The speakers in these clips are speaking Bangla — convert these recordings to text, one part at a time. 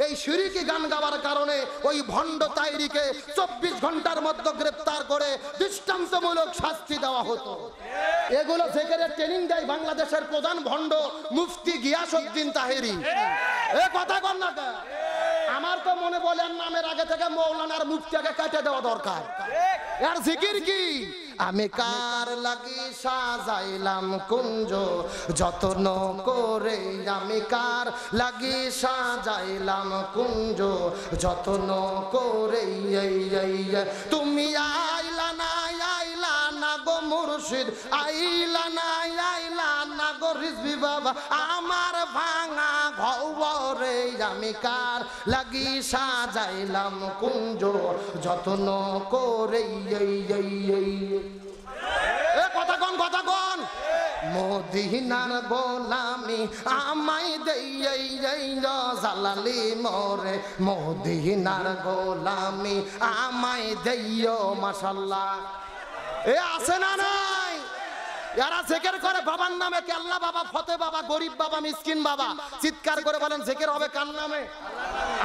এই শিরকি গান গাওয়ার কারণে ওই ভণ্ড তাইরিকে 24 ঘন্টার মধ্যে গ্রেফতার করে দৃষ্টান্তমূলক শাস্তি দেওয়া হতো। এগুলো জিকিরের ট্রেনিং দেয় বাংলাদেশের প্রধান ভণ্ড মুফতি গিয়াসউদ্দিন তাহেরি। এ কথা কর না কে? আমার তো মনে বলেন নামের আগে থেকে মৌলানার মুফতিকে কেটে দেওয়া দরকার। আর জিকির কি? আমি কার লাগি সাজাইলাম কুঞ্জ যত্ন করে, আমি কার লাগি সাজাইলাম কুঞ্জ যত্ন করে, তুমি আইলা না গো মুর্শিদ, আইলা না গো রিজভি বাবা, আমার ভাঙা ঘরে আমি কার লাগি সাজাইলাম কুঞ্জ যত্ন করে। কথা কন মদিনার গোলামি আমায় দেই জালালি মোরে, মদিনার গোলামি আমায় দেইও মাশাআল্লাহ। এ আছে না নাই? যারা জিকির করে বাবার নামে, কেল্লা বাবা, ফতে বাবা, গরিব বাবা, মিসকিন বাবা, চিৎকার করে বলেন জিকির হবে কার নামে?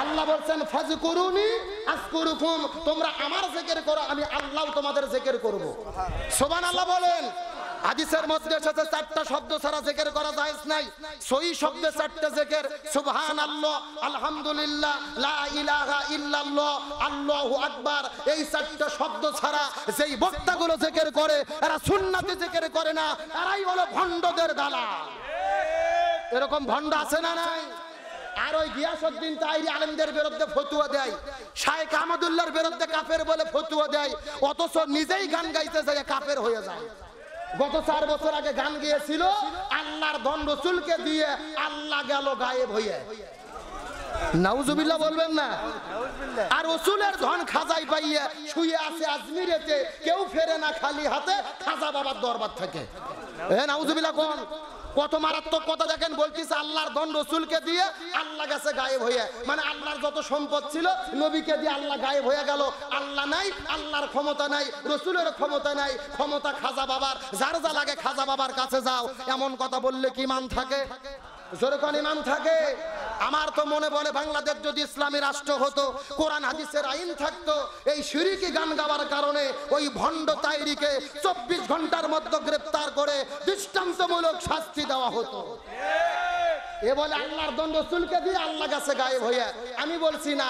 আল্লাহ বলছেন ফাজকুরুনি আযকুরুকুম, তোমরা আমার জিকির করো, আমি আল্লাহ তোমাদের জিকির করব। সুবহানাল্লাহ বলেন। হাদিসের মধ্যে এসেছে 4টা শব্দ ছাড়া জিকির করা জায়েজ নাই। সহিহ শব্দে 4টা জিকির, সুবহানাল্লাহ, আলহামদুলিল্লাহ, লা ইলাহা ইল্লাল্লাহ, আল্লাহু আকবার। এই 4টা শব্দ ছাড়া যেই বক্তাগুলো জিকির করে এরা সুন্নাতে জিকির করে না, এরাই হলো ভণ্ডদের দালাল। এরকম ভণ্ড আছে না নাই? আর ওই গিয়াসউদ্দিন তাহেরি আলেমদের বিরুদ্ধে ফতোয়া দেয়, শাইখ আহমদুল্লাহর বিরুদ্ধে কাফের বলে ফতোয়া দেয়, অথচ নিজেই গান গাইতে যায় কাফের হয়ে যায়। গত 4 বছর আগে গান গিয়েছিল, আল্লাহর ধন রসুলকে দিয়ে আল্লাহ গেল গায়েব হয়ে। নাউজুবিল্লাহ বলবেন না? আর রসুলের ধন খাজাই পাইয়ে শুয়ে আছে আজমিরেতে, কেউ ফেরে না খালি হাতে খাজা বাবার দরবার থেকে। নাউজুবিল্লাহ কোন কত মারাত্মক কথা দেখেন। বলতেছে আল্লাহর ধন রসুলকে দিয়ে আল্লাহ গেছে গায়েব হয়ে, মানে আল্লাহর যত সম্পদ ছিল নবীকে দিয়ে আল্লাহ গায়েব হয়ে গেল। আল্লাহ নাই, আল্লাহর ক্ষমতা নাই, রসুলের ক্ষমতা নাই, ক্ষমতা খাজা বাবার। যার যা লাগে খাজা বাবার কাছে যাও, এমন কথা বললে কি মান থাকে? জোরে কোন ইমান থাকে? আমার তো মনে বলে বাংলাদেশ যদি ইসলামী রাষ্ট্র হতো, কোরআন হাদিসের আইন থাকতো, এই শিরকি গান গাওয়ার কারণে ওই ভণ্ড তাইরিকে 24 ঘন্টার মধ্যে গ্রেফতার করে দৃষ্টান্তমূলক শাস্তি দেওয়া হতো। এ বলে আল্লাহর ধন রসুলকে দিয়ে আল্লাহ গাছে গায়েব হইয়া। আমি বলছি না,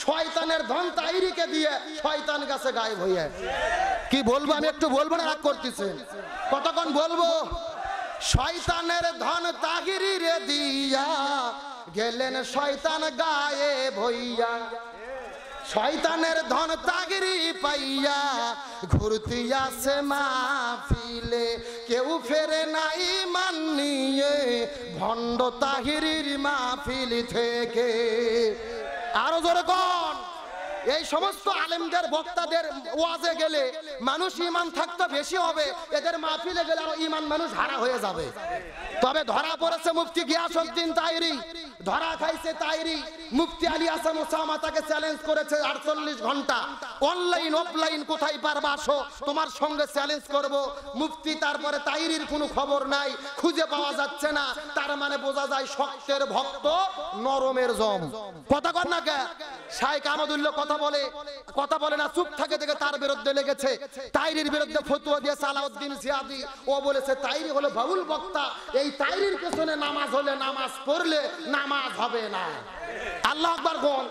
শয়তানের ধন তাইরিকে দিয়ে শয়তান গাছে গায়েব হইয়া। কি বলবো আমি? একটু বলবো না? রাগ করতেছেন? কতক্ষণ বলবো? শয়তানের ধন তাহিরি রে দিয়া গেলেন শয়তান গায়েব হইয়া, শয়তানের ধন তাগিরি পাইয়া ঘুরতে আসে মাহফিলে, কেউ ফেরে নাই মান নিয়ে ভণ্ড তাহিরির মাহফিল থেকে। আরো জোরে কোন? এই সমস্ত আলেমদের বক্তাদের ওয়াজে গেলে মানুষ ঈমান থাকতে বেশি হবে, এদের মাহফিলে গেলে আরো ঈমান মানুষ হারা হয়ে যাবে। তবে ধরা পড়েছে মুফতি গিয়াসউদ্দিন তাহেরি, ধরা খাইছে তাহেরি। মুফতি আলী হাসান ওসামা তাকে চ্যালেঞ্জ করেছে 48 ঘন্টা, অনলাইন অফলাইন কোথায় পারবা আসো, তোমার সঙ্গে চ্যালেঞ্জ করব। মুফতি তারপরে তাহেরির কোনো খবর নাই, খুঁজে পাওয়া যাচ্ছে না। তার মানে বোঝা যায় শক্তের ভক্ত নরমের জম। কথা কর না কে? শাইখ আহমদুল্লাহ কথা বলে না, চুপ থাকে দেখে তার বিরুদ্ধে লেগেছে। তাহেরির বিরুদ্ধে ফতোয়া দিয়ে সালাউদ্দিন জিয়াদি, ও বলেছে তাহেরি হলো বাউল বক্তা, এই তাহেরির পেছনে নামাজ হলে, নামাজ পড়লে নামাজ হবে না। আল্লাহ আকবার বল।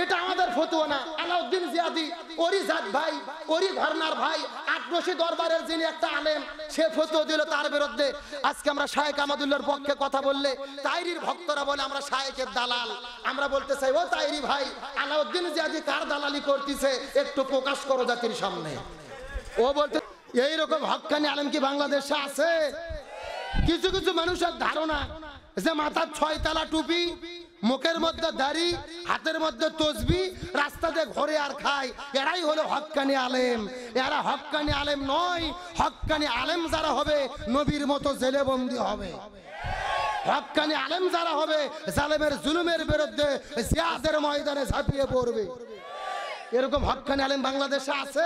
এটা আমাদের ফতোয়া না। আলাউদ্দিন জিয়াদি ওরি জাত ভাই, ওরি ঘরনার ভাই, আটরশি দরবারের যিনি একটা আলেম, সে ফতোয়া দিল তার বিরুদ্ধে। আজকে আমরা শাইখ আহমদুল্লাহর পক্ষে কথা বললে তাহেরির ভক্তরা বলে আমরা শাইখের দালাল। আমরা বলতে চাই, ও তাহেরি ভাই, আলাউদ্দিন জিয়াদি কার দালালি করতেছে একটু প্রকাশ করো জাতির সামনে। ও বলতে এইরকম হক্কানি আলেম কি বাংলাদেশে আছে? কিছু কিছু মানুষের ধারণা যে মাথার 6 তলা টুপি, মুখের মধ্যে দাড়ি, হাতের মধ্যে তসবি, রাস্তাতে ঘোরে আর খায়, এরাই হলো হক্কানি আলেম। এরা হক্কানি আলেম নয়। হক্কানি আলেম যারা হবে নবীর মতো জেলে বন্দী হবে। হক্কানি আলেম যারা হবে জালেমের জুলুমের বিরুদ্ধে জিহাদের ময়দানে ঝাঁপিয়ে পড়বে। এরকম হক্কানি আলেম বাংলাদেশে আছে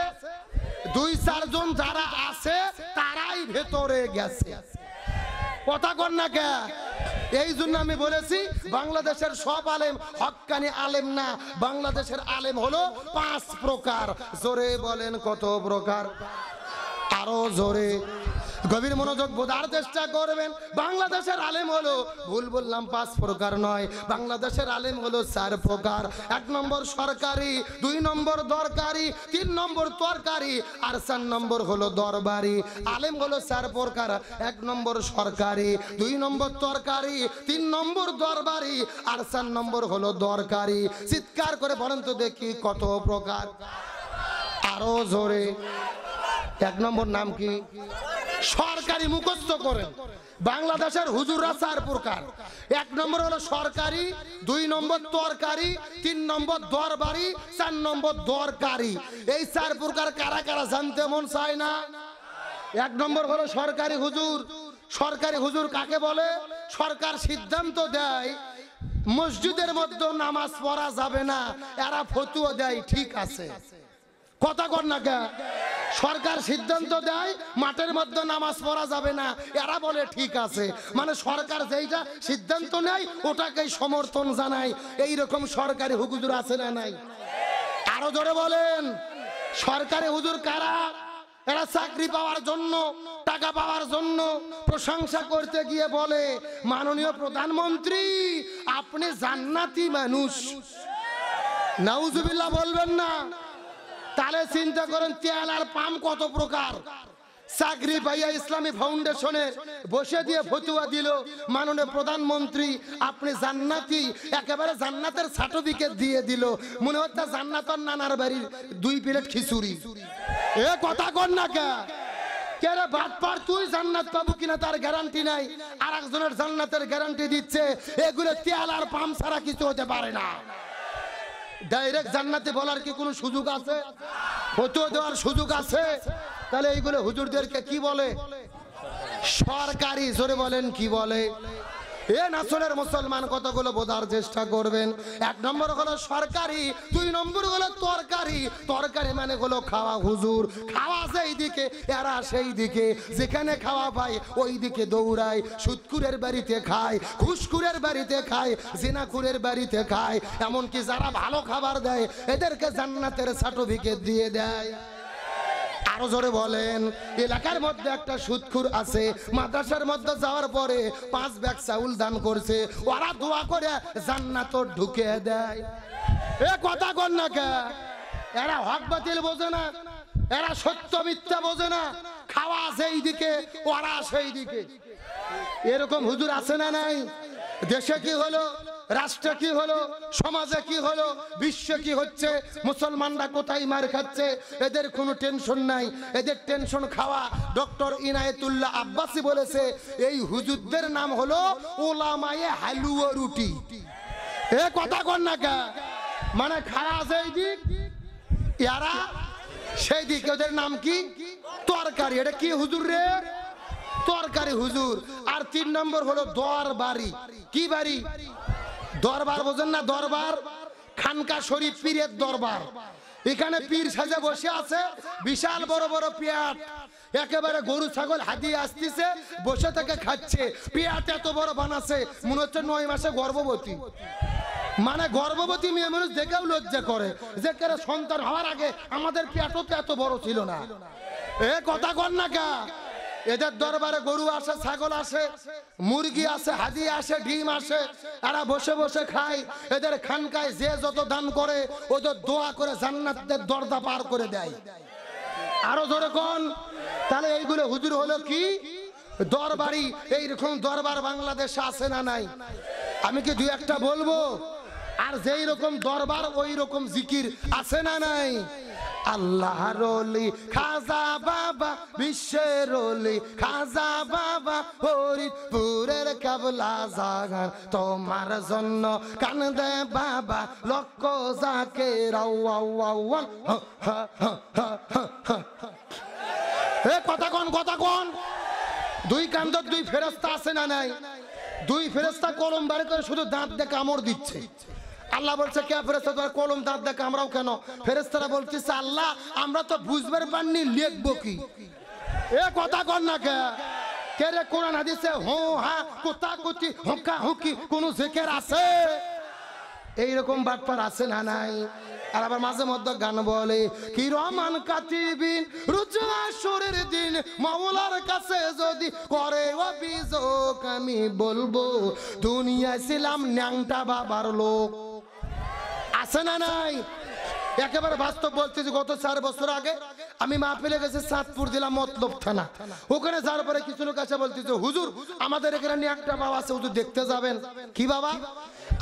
2-4 জন, যারা আছে তারাই ভেতরে গেছে। কথা কর না কে? এই জন্য আমি বলেছি বাংলাদেশের সব আলেম হক্কানি আলেম না, বাংলাদেশের আলেম হলো 5 প্রকার। জোরে বলেন কত প্রকার? আরো জোরে, গভীর মনোযোগ বোঝার চেষ্টা করবেন। বাংলাদেশের আলেম হলো, ভুল বললাম 5 প্রকার নয়, বাংলাদেশের আলেম হলো 4 প্রকার। 1 নম্বর সরকারি, 2 নম্বর দরকারি, 3 নম্বর তরকারি, আর 4 নম্বর হলো দরবারি। আলেম হলো 4 প্রকার, 1 নম্বর সরকারি, 2 নম্বর তরকারি, 3 নম্বর দরবারি, আর 4 নম্বর হলো দরকারি। চিৎকার করে বলেন তো দেখি কত প্রকার? আরো জোরে। 1 নম্বর নাম কি? সরকারি। মুখস্থ করেন, বাংলাদেশের হুজুররা 4 প্রকার। 1 নম্বর হলো সরকারি, 2 নম্বর তরকারি, 3 নম্বর দরবারি, 4 নম্বর দরকারি। এই 4 প্রকার কারা কারা জানতে মন চায় না? 1 নম্বর হলো সরকারি হুজুর। সরকারি হুজুর কাকে বলে? সরকার সিদ্ধান্ত দেয় মসজিদের মধ্যে নামাজ পড়া যাবে না, এরা ফতোয়া দেয় ঠিক আছে। কথা কর না কে? সরকার সিদ্ধান্ত দেয় মাঠের মধ্যে নামাজ পড়া যাবে না, এরা বলে ঠিক আছে। মানে সরকার যেইটা সিদ্ধান্ত নেয় ওটাকেই সমর্থন জানায়। এইরকম সরকারি হুজুর আছে না নাই? আরো জোরে বলেন। সরকারি হুজুর কারা? এরা চাকরি পাওয়ার জন্য, টাকা পাওয়ার জন্য প্রশংসা করতে গিয়ে বলে মাননীয় প্রধানমন্ত্রী আপনি জান্নাতি মানুষ। নাউজুবিল্লাহ বলবেন না? তাহলে চিন্তা করেন তেল আর পাম কত প্রকার। চাকরি পাইয়া ইসলামী ফাউন্ডেশনে বসে দিয়ে ফতোয়া দিল মাননীয় প্রধানমন্ত্রী আপনি জান্নাতি, একেবারে জান্নাতের সার্টিফিকেট দিয়ে দিল। মনে হচ্ছে জান্নাতের নানার বাড়ির 2 প্লেট খিচুড়ি। এ কথা কর না কে? কে রে বাটপার, তুই জান্নাত পাবো কিনা তার গ্যারান্টি নাই, আর একজনের জান্নাতের গ্যারান্টি দিচ্ছে। এগুলো তেল আর পাম ছাড়া কিছু হতে পারে না। ডাইরেক্ট জান্নাতে বলার কি কোনো সুযোগ আছে? ফতোয়া দেওয়ার সুযোগ আছে? তাহলে এইগুলো হুজুরদেরকে কি বলে? সরকারি। জোরে বলেন কি বলে? এ নাসলের মুসলমান কতগুলো বোঝার চেষ্টা করবেন। 1 নম্বর হলো সরকারি, 2 নম্বর হলো তরকারি। তরকারি মানে হলো খাওয়া। হুজুর খাওয়া সেই দিকে, এরা সেই দিকে। যেখানে খাওয়া পায় ওই দিকে দৌড়ায়। সুদকুরের বাড়িতে খায়, ঘুষখুরের বাড়িতে খায়, জিনাখুরের বাড়িতে খায়। এমনকি যারা ভালো খাবার দেয় এদেরকে জান্নাতের সার্টিফিকেট দিয়ে দেয়। আরো জোরে বলেন। এলাকার মধ্যে একটা সুদখুর আছে, মাদ্রাসার মধ্যে যাওয়ার পরে 5 ব্যাগ চাউল দান করছে, ওরা দোয়া করে জান্নাত ঢুকে দেয়। এ কথা কর না কে? এরা হক বাতিল বোঝে না, এরা সত্য মিথ্যা বোঝে না। খাওয়া সেই দিকে, ওরা সেই দিকে। এরকম হুজুর আছে না নাই? দেশে কি হলো, রাষ্ট্রে কি হলো, সমাজে কি হলো, বিশ্বে কি হচ্ছে, মুসলমানরা কোথায় মার খাচ্ছে, এদের কোনো টেনশন নাই। এদের টেনশন খাওয়া। ডক্টর ইনায়েতুল্লাহ আব্বাসী বলেছে এই হুজুরদের নাম হলো ওলামায়ে হালুয়া রুটি। এ কথা কর না কে? মানে খাওয়া যেই দিক এরা সেই দিক। ওদের নাম কি? তরকারি। এটা কি হুজুর রে? তরকারি হুজুর। আর 3 নম্বর হলো দরবারি। কি বাড়ি? দরবার বোঝেন না? দরবার খানকা শরীফ, পীরের দরবার। এখানে পীর সাজে বসে আছে, বিশাল বড় বড় পেট, একেবারে গরু ছাগল হাতিয়ে আসতেছে, বসে থেকে খাচ্ছে। পেট এত বড় বানাচ্ছে মনে হচ্ছে 9 মাসে গর্ভবতী। মানে গর্ভবতী মেয়ে মানুষ দেখেও লজ্জা করে যে কেন সন্তান হওয়ার আগে আমাদের পেটও তো এত বড় ছিল না। এ কথা কর না কে? এদের দরবারে গরু আসে, ছাগল আসে, মুরগি আসে, হাদি আসে, ডিম আসে। এরা বসে বসে খায়। এদের খানকায় যে যত দান করে ওদের দোয়া করে জান্নাতের দরজা পার করে দেয়। আরো জোরে কোন? তাহলে এইগুলো হুজুর হলো কি? দরবারি। এইরকম দরবার বাংলাদেশে আছে না নাই? আমি কি 2-1টা বলবো? আর যেই রকম দরবার ওই রকম জিকির আছে না নাই? আল্লাহর ওলি খাজা বাবা, বিশ্বের ওলি খাজা বাবা, ফরিদপুরের কেবলা জাগান তোমার জন্য কান্দে বাবা, লক্ষ জাকের। এ কথা কোন? কথা কোন? 2 কান্দর 2 ফেরেশতা আছে না নাই? 2 ফেরেশতা কলম বাড়ি করে শুধু দাঁত দিয়ে কামড় দিচ্ছে। আল্লাহ বলছে কে ফেরেশতা তোমার কলম দাঁত দিয়ে কামড়াও কেন? ফেরেশতারা বলতেছে আল্লাহ আমরা তো বুঝবার পারিনি লিখবো কি। এ কথা কর না কে? কে রে কোরআন হাদিসে হো হা কোতাকুতি হুকা হুকি কোন জিকির আছে? এইরকম বাটপার আছে না নাই? আর আবার মাঝে মধ্যে গান বলে কি রহমান কাতিবিন রুজুয়াসরের দিন মাওলার কাছে যদি করে অভিযোগ আমি বলবো দুনিয়ায় ছিলাম ন্যাংটা বাবার লোক। আছে না নাই? একেবারে বাস্তব বলতেছি, গত 4 বছর আগে আমি মাহফিলে গেছি চাঁদপুর জেলা মতলব থানা। ওখানে যাওয়ার পরে কিছু লোক এসে বলতেছে হুজুর আমাদের এখানে ন্যাংটা বাবা আছে, হুজুর দেখতে যাবেন। কি বাবা?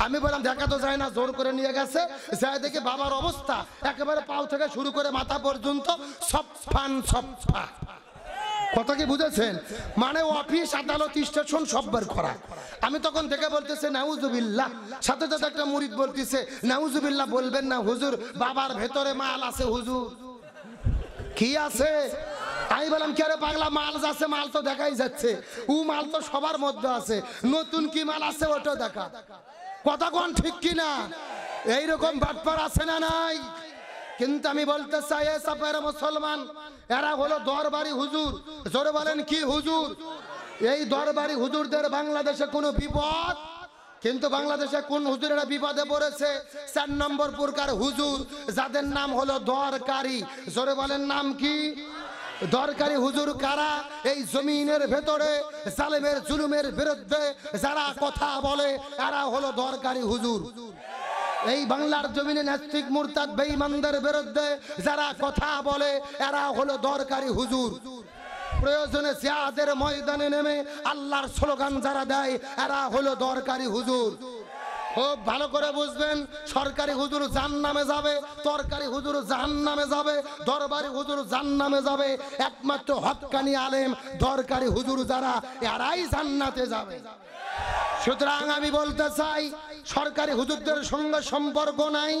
আমি বললাম দেখা তো যায় না, জোর করে নিয়ে গেছে। যাই দেখে বাবার অবস্থা একেবারে পাও থেকে শুরু করে মাথা পর্যন্ত সব ফান সব ফা। কথা কি বুঝেছেন? মানে অফিস আদালত স্টেশন সব বের করা। আমি তখন থেকে বলতেছে নাউজুবিল্লাহ, সাথে সাথে একটা মুরিদ বলতেছে নাউজুবিল্লাহ বলবেন না হুজুর, বাবার ভেতরে মাল আছে হুজুর। কি আছে? আমি বললাম কে রে পাগলা, মাল আছে, মাল তো দেখাই যাচ্ছে, ও মাল তো সবার মধ্যে আছে, নতুন কি মাল আছে ওটা দেখা। কথা কোন ঠিক কিনা? এইরকম বাটপার আছে না নাই? কিন্তু আমি বলতে চাই সাপের মুসলমান এরা হলো দরবারি হুজুর। জোরে বলেন কি হুজুর? এই দরবারি হুজুরদের বাংলাদেশে কোনো বিপদ, কিন্তু বাংলাদেশে কোন হুজুরেরা বিপদে পড়েছে? 4 নম্বর প্রকার হুজুর যাদের নাম হলো দরকারি। জোরে বলেন নাম কি? দরকারি হুজুর কারা? এই জমিনের ভেতরে জালেমের জুলুমের বিরুদ্ধে যারা কথা বলে এরা হলো দরকারি হুজুর। এই বাংলার জমিনে নাস্তিক মুরতাদ বেঈমানদের বিরুদ্ধে যারা কথা বলে এরা হলো দরকারি হুজুর। প্রয়োজনে জিহাদের ময়দানে নেমে আল্লাহর স্লোগান যারা দেয় এরা হলো দরকারি হুজুর। খুব ভালো করে বুঝবেন, সরকারি হুজুর জাহান্নামে যাবে, তরকারি হুজুর জাহান্নামে যাবে, দরবারি হুজুর জাহান্নামে যাবে। একমাত্র হক্কানি আলেম দরকারি হুজুর যারা এরাই জান্নাতে যাবে। সুতরাং আমি বলতে চাই সরকারি হুজুরদের সঙ্গে সম্পর্ক নাই,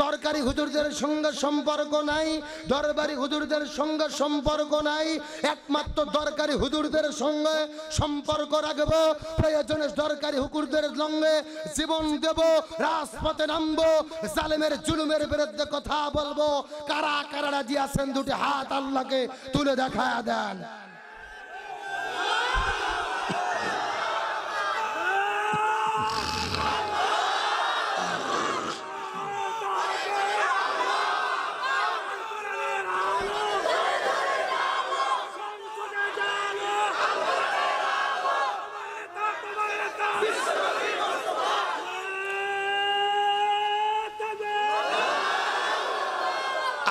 তরকারি হুজুরদের সঙ্গে সম্পর্ক নাই, দরবারি হুজুরদের সঙ্গে সম্পর্ক নাই। একমাত্র দরকারি হুজুরদের সঙ্গে সম্পর্ক রাখবো। প্রয়োজনে দরকারি হুজুরদের সঙ্গে জীবন দেব, রাজপথে নামবো, জালেমের জুলুমের বিরুদ্ধে কথা বলবো। কারা কারা রাজি আছেন দুটি হাত আল্লাহকে তুলে দেখায়া দেন।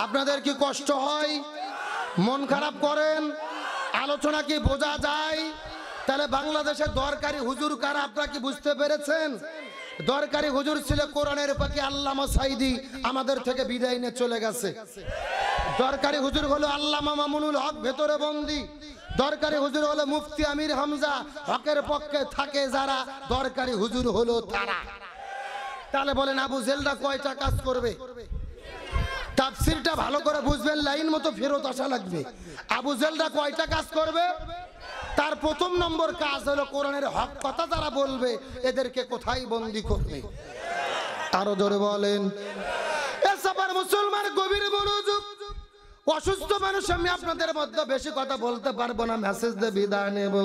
আপনাদের কি কষ্ট হয়? মন খারাপ করেন? আলোচনা কি বোঝা যায়? তাহলে বাংলাদেশে দরকারি হুজুর কারা আপনারা কি বুঝতে পেরেছেন? দরকারি হুজুর ছিল কোরআনের পাখি আল্লামা সাইদি, আমাদের থেকে বিদায় নিয়ে চলে গেছে। দরকারি হুজুর হলো আল্লামা মামুনুল হক, ভেতরে বন্দী। দরকারি হুজুর হলো মুফতি আমির হামজা, হকের পক্ষে থাকে যারা, দরকারি হুজুর হলো তারা। তাহলে বলেন আবু জেলদা কয়টা কাজ করবে? তাফসীরটা ভালো করে বুঝবেন, লাইন মতো ফেরত আসা লাগবে। আবু জেলদা কয়টা কাজ করবে? তার প্রথম নম্বর কাজ হলো কোরআনের হক কথা যারা বলবে এদেরকে কোথায় বন্দী করবে। আরো জোরে বলেন। এসবার মুসলমান গভীর মনোযোগ। অসুস্থ মানুষ আমি আপনাদের মধ্যে বেশি কথা বলতে পারবো না, মেসেজ দিয়ে বিদায় নেব।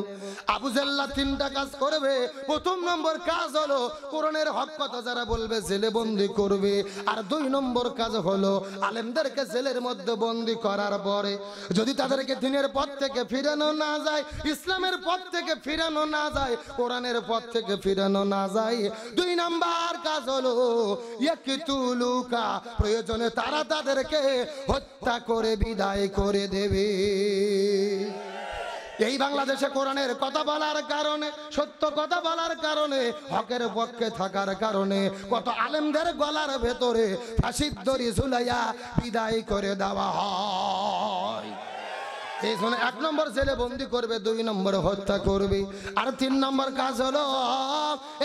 আবু জেল্লা 3টা কাজ করবে। প্রথম নম্বর কাজ হলো কোরআনের হক কথা যারা বলবে জেলে বন্দি করবে। আর 2 নম্বর কাজ হলো আলেমদেরকে জেলের মধ্যে বন্দি করার পরে যদি তাদেরকে দ্বীনের পথ থেকে ফিরানো না যায়, ইসলামের পথ থেকে ফিরানো না যায়, কোরআনের পথ থেকে ফিরানো না যায়, 2 নম্বর কাজ হলো ইয়াকতুলুকা, প্রয়োজনে তারা তাদেরকে হত্যা করে বিদায় করে দেবে। এই বাংলাদেশে কোরআনের কথা বলার কারণে, সত্য কথা বলার কারণে, হকের পক্ষে থাকার কারণে কত আলেমদের গলার ভেতরে ফাঁসির দড়ি ঝুলাইয়া বিদায় করে দেওয়া হয়। এই জন্য 1 নম্বর জেলে বন্দি করবে, 2 নম্বর হত্যা করবে। আর 3 নম্বর কাজ হলো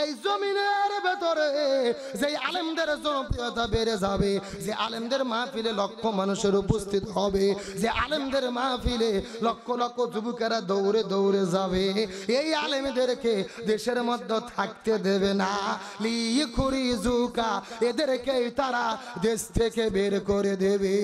এই জমিনের ভেতরে যে আলেমদের জনপ্রিয়তা বেড়ে যাবে, যে আলেমদের মাহফিলে লক্ষ মানুষের উপস্থিত হবে, যে আলেমদের মাহফিলে লক্ষ লক্ষ যুবকেরা দৌড়ে দৌড়ে যাবে, এই আলেমদেরকে দেশের মধ্যে থাকতে দেবে না। লিখুরিজুকা, এদেরকে তারা দেশ থেকে বের করে দেবে।